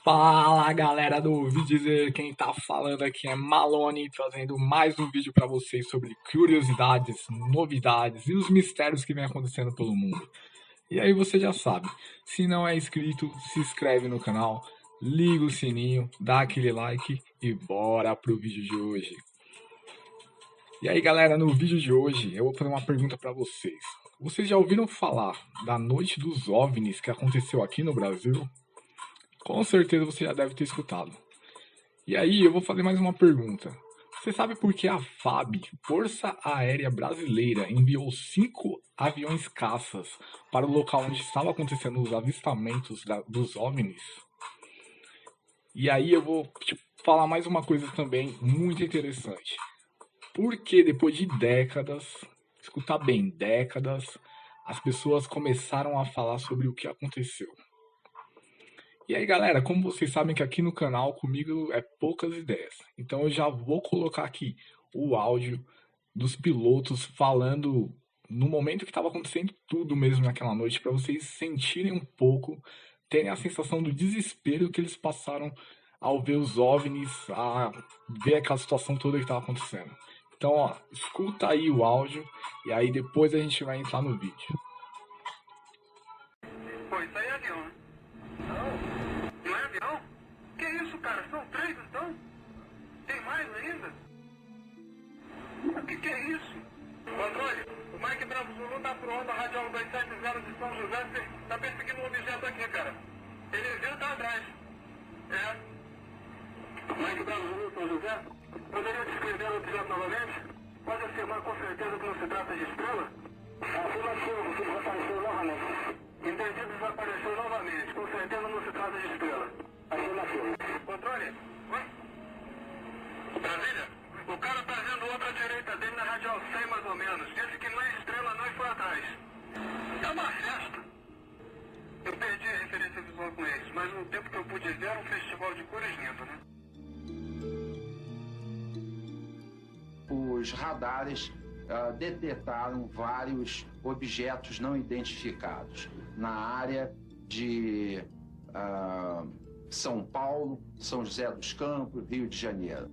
Fala galera do vídeo, quem tá falando aqui é Malone, trazendo mais um vídeo pra vocês sobre curiosidades, novidades e os mistérios que vem acontecendo pelo mundo. E aí você já sabe, se não é inscrito, se inscreve no canal, liga o sininho, dá aquele like e bora pro vídeo de hoje. E aí galera, no vídeo de hoje eu vou fazer uma pergunta pra vocês. Vocês já ouviram falar da Noite dos OVNIs que aconteceu aqui no Brasil? Com certeza você já deve ter escutado. E aí, eu vou fazer mais uma pergunta. Você sabe por que a FAB, Força Aérea Brasileira, enviou 5 aviões caças para o local onde estavam acontecendo os avistamentos dos OVNIs? E aí eu vou falar mais uma coisa também muito interessante. Por que depois de décadas, escuta bem, décadas, as pessoas começaram a falar sobre o que aconteceu? E aí, galera, como vocês sabem que aqui no canal comigo é poucas ideias, então eu já vou colocar aqui o áudio dos pilotos falando no momento que estava acontecendo tudo mesmo naquela noite, para vocês sentirem um pouco, terem a sensação do desespero que eles passaram ao ver os OVNIs, a ver aquela situação toda que estava acontecendo. Então, ó, escuta aí o áudio e aí depois a gente vai entrar no vídeo. Pô, isso aí é avião, né? Não é avião? Que isso, cara? São 3 então? Tem mais ainda? O que é isso? Controle, o Mike Bravo Zulu tá por onda radial 270 de São José, tá perseguindo um objeto aqui, cara. Ele viu, tá atrás. É. Mike Bravo Zulu, São José? Poderia descrever o objeto novamente? Pode afirmar com certeza que não se trata de estrela? Afirmativo, que desapareceu novamente. Entendi, desapareceu novamente. Com certeza não se trata de estrela. Afirmativo. Controle? Oi? Brasília? O cara tá vendo outra à direita dele na radial 100 mais ou menos. Disse que não é estrela não e foi atrás. É uma festa. Eu perdi a referência visual com eles, mas no tempo que eu pude ver era um festival de cores lindo, né? Os radares detectaram vários objetos não identificados na área de São Paulo, São José dos Campos, Rio de Janeiro.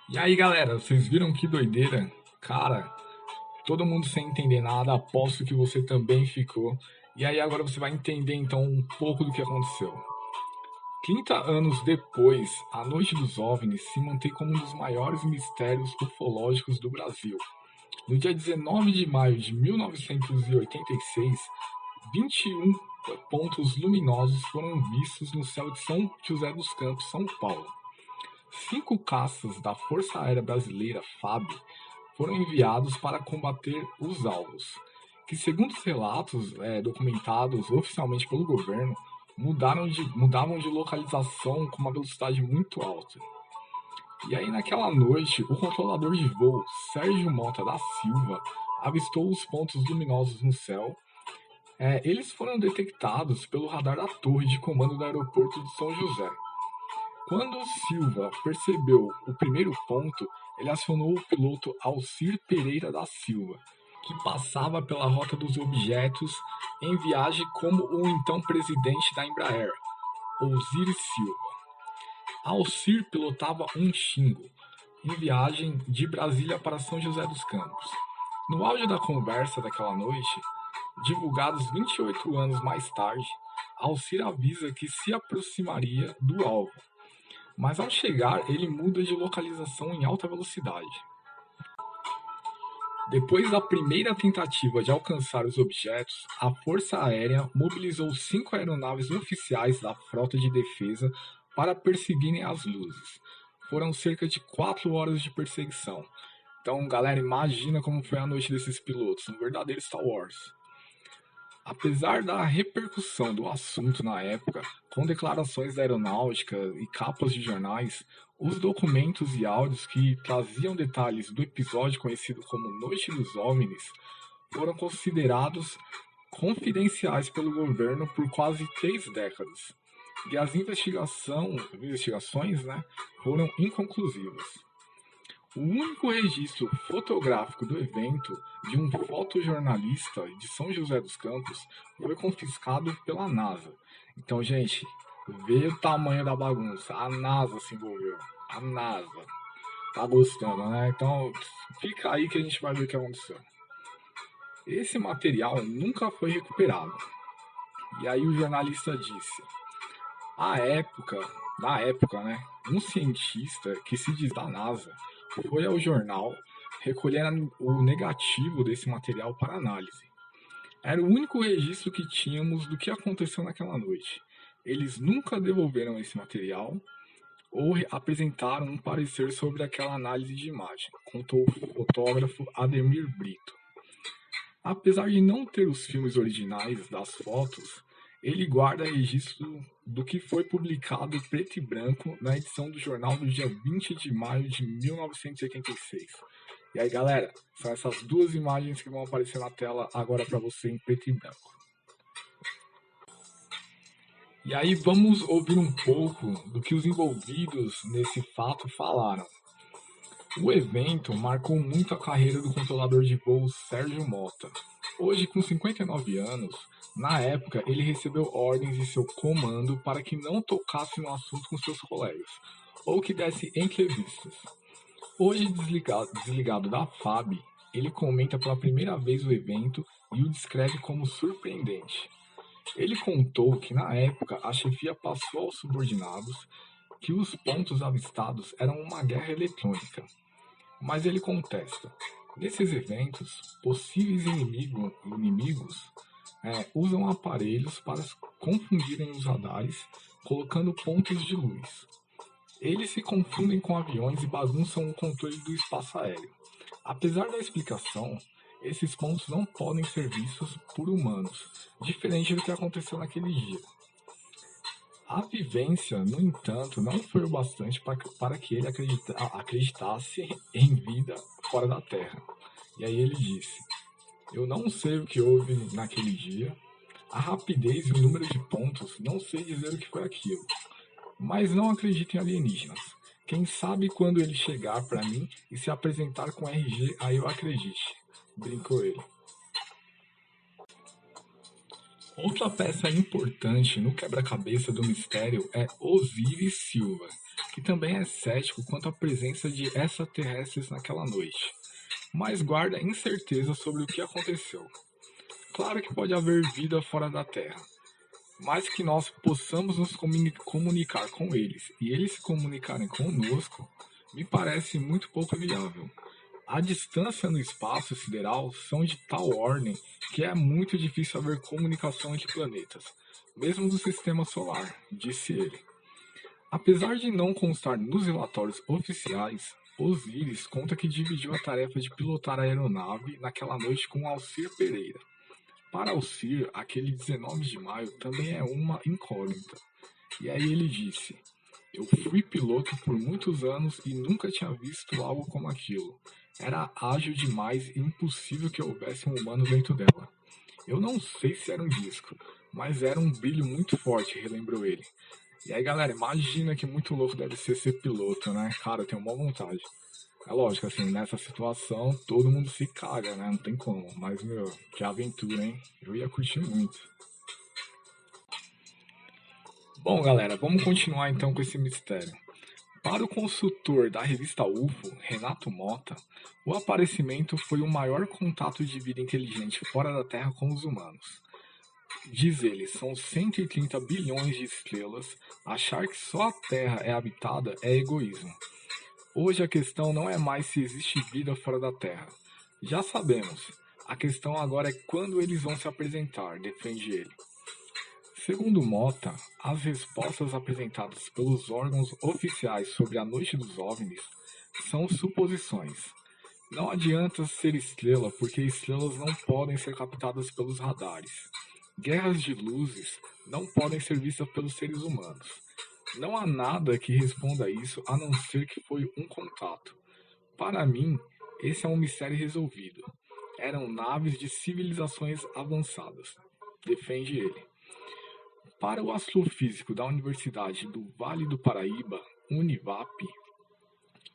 E aí galera, vocês viram que doideira? Cara, todo mundo sem entender nada, aposto que você também ficou. E aí agora você vai entender então um pouco do que aconteceu. 30 anos depois, a Noite dos OVNIs se mantém como um dos maiores mistérios ufológicos do Brasil. No dia 19 de maio de 1986, 21 pontos luminosos foram vistos no céu de São José dos Campos, São Paulo. 5 caças da Força Aérea Brasileira, FAB, foram enviados para combater os alvos, que segundo os relatos documentados oficialmente pelo governo, mudavam de localização com uma velocidade muito alta. E aí naquela noite, o controlador de voo, Sérgio Mota da Silva, avistou os pontos luminosos no céu. Eles foram detectados pelo radar da torre de comando do aeroporto de São José. Quando Silva percebeu o primeiro ponto, ele acionou o piloto Alcir Pereira da Silva, que passava pela rota dos objetos em viagem como o então presidente da Embraer, Osiris Silva. Alcir pilotava um Xingo, em viagem de Brasília para São José dos Campos. No áudio da conversa daquela noite, divulgados 28 anos mais tarde, Alcir avisa que se aproximaria do alvo, mas ao chegar ele muda de localização em alta velocidade. Depois da primeira tentativa de alcançar os objetos, a Força Aérea mobilizou 5 aeronaves oficiais da Frota de Defesa para perseguirem as luzes. Foram cerca de 4 horas de perseguição. Então, galera, imagina como foi a noite desses pilotos, um verdadeiro Star Wars. Apesar da repercussão do assunto na época, com declarações da aeronáutica e capas de jornais, os documentos e áudios que traziam detalhes do episódio conhecido como Noite dos OVNIs foram considerados confidenciais pelo governo por quase 3 décadas, e as investigações foram inconclusivas. O único registro fotográfico do evento de um fotojornalista de São José dos Campos foi confiscado pela NASA. Então, gente, vê o tamanho da bagunça. A NASA se envolveu. A NASA. Tá gostando, né? Então, fica aí que a gente vai ver o que aconteceu. Esse material nunca foi recuperado. E aí o jornalista disse: na época, né, um cientista que se diz da NASA foi ao jornal recolher o negativo desse material para análise. Era o único registro que tínhamos do que aconteceu naquela noite. Eles nunca devolveram esse material ou apresentaram um parecer sobre aquela análise de imagem, contou o fotógrafo Ademir Brito. Apesar de não ter os filmes originais das fotos, ele guarda registro do que foi publicado preto e branco na edição do jornal do dia 20 de maio de 1986. E aí, galera, são essas duas imagens que vão aparecer na tela agora para você em preto e branco. E aí vamos ouvir um pouco do que os envolvidos nesse fato falaram. O evento marcou muito a carreira do controlador de voo Sérgio Mota. Hoje, com 59 anos, na época ele recebeu ordens de seu comando para que não tocasse no assunto com seus colegas, ou que desse entrevistas. Hoje, desligado da FAB, ele comenta pela primeira vez o evento e o descreve como surpreendente. Ele contou que na época a chefia passou aos subordinados que os pontos avistados eram uma guerra eletrônica. Mas ele contesta: nesses eventos, possíveis inimigos usam aparelhos para confundirem os radares, colocando pontos de luz. Eles se confundem com aviões e bagunçam o controle do espaço aéreo. Apesar da explicação, esses pontos não podem ser vistos por humanos, diferente do que aconteceu naquele dia. A vivência, no entanto, não foi o bastante para que ele acreditasse em vida fora da Terra. E aí ele disse: eu não sei o que houve naquele dia, a rapidez e o número de pontos, não sei dizer o que foi aquilo. Mas não acredito em alienígenas. Quem sabe quando ele chegar para mim e se apresentar com RG, aí eu acredite, brincou ele. Outra peça importante no quebra-cabeça do mistério é Osíris Silva, que também é cético quanto à presença de extraterrestres naquela noite, mas guarda incerteza sobre o que aconteceu. Claro que pode haver vida fora da Terra, mas que nós possamos nos comunicar com eles e eles se comunicarem conosco, me parece muito pouco viável. A distância no espaço sideral são de tal ordem que é muito difícil haver comunicação entre planetas, mesmo do sistema solar, disse ele. Apesar de não constar nos relatórios oficiais, Osíris conta que dividiu a tarefa de pilotar a aeronave naquela noite com Alcir Pereira. Para Alcir, aquele 19 de maio também é uma incógnita. E aí ele disse: eu fui piloto por muitos anos e nunca tinha visto algo como aquilo. Era ágil demais e impossível que houvesse um humano dentro dela. Eu não sei se era um disco, mas era um brilho muito forte, relembrou ele. E aí, galera, imagina que muito louco deve ser piloto, né? Cara, eu tenho uma vontade. É lógico, assim, nessa situação, todo mundo se caga, né? Não tem como. Mas, meu, que aventura, hein? Eu ia curtir muito. Bom, galera, vamos continuar então com esse mistério. Para o consultor da revista UFO, Renato Mota, o aparecimento foi o maior contato de vida inteligente fora da Terra com os humanos. Diz ele, são 130 bilhões de estrelas, achar que só a Terra é habitada é egoísmo. Hoje a questão não é mais se existe vida fora da Terra. Já sabemos, a questão agora é quando eles vão se apresentar, defende ele. Segundo Mota, as respostas apresentadas pelos órgãos oficiais sobre a Noite dos OVNIs são suposições. Não adianta ser estrela porque estrelas não podem ser captadas pelos radares. Guerras de luzes não podem ser vistas pelos seres humanos. Não há nada que responda a isso a não ser que foi um contato. Para mim, esse é um mistério resolvido. Eram naves de civilizações avançadas, defende ele. Para o astrofísico da Universidade do Vale do Paraíba, Univap,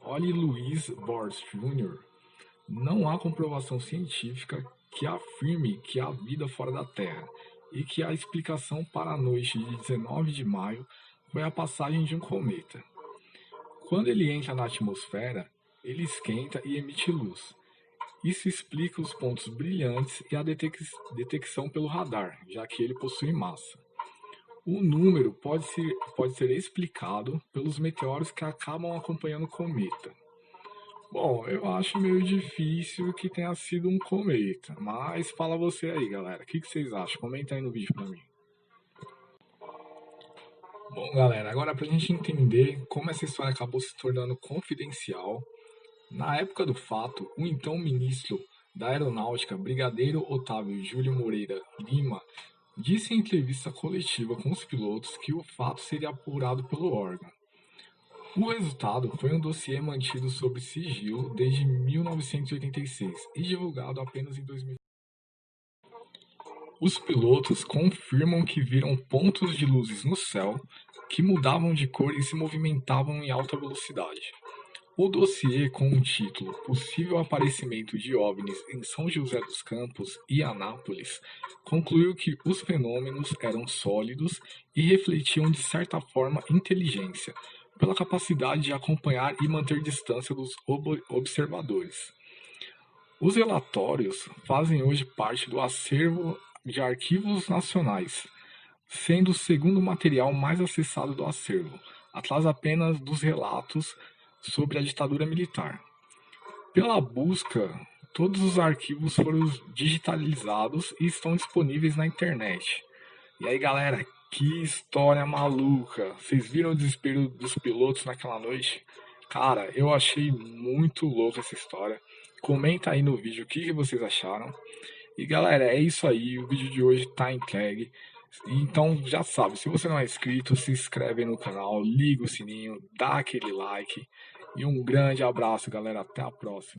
Olhe Louis Bohr Jr. Não há comprovação científica que afirme que há vida fora da Terra e que a explicação para a noite de 19 de maio foi a passagem de um cometa. Quando ele entra na atmosfera, ele esquenta e emite luz. Isso explica os pontos brilhantes e a detecção pelo radar, já que ele possui massa. O número pode ser explicado pelos meteoros que acabam acompanhando o cometa. Bom, eu acho meio difícil que tenha sido um cometa, mas fala você aí, galera. O que vocês acham? Comenta aí no vídeo pra mim. Bom, galera, agora pra gente entender como essa história acabou se tornando confidencial, na época do fato, o então ministro da Aeronáutica, Brigadeiro Otávio Júlio Moreira Lima, disse em entrevista coletiva com os pilotos que o fato seria apurado pelo órgão. O resultado foi um dossiê mantido sob sigilo desde 1986 e divulgado apenas em 2000. Os pilotos confirmam que viram pontos de luzes no céu que mudavam de cor e se movimentavam em alta velocidade. O dossiê com o título Possível Aparecimento de OVNIs em São José dos Campos e Anápolis concluiu que os fenômenos eram sólidos e refletiam de certa forma inteligência, pela capacidade de acompanhar e manter distância dos observadores. Os relatórios fazem hoje parte do acervo de arquivos nacionais, sendo o segundo material mais acessado do acervo, atrás apenas dos relatos sobre a ditadura militar. Pela busca, todos os arquivos foram digitalizados e estão disponíveis na internet. E aí, galera, que história maluca! Vocês viram o desespero dos pilotos naquela noite? Cara, eu achei muito louca essa história. Comenta aí no vídeo o que vocês acharam. E galera, é isso aí. O vídeo de hoje tá entregue. Então já sabe, se você não é inscrito, se inscreve no canal, liga o sininho, dá aquele like. E um grande abraço, galera. Até a próxima.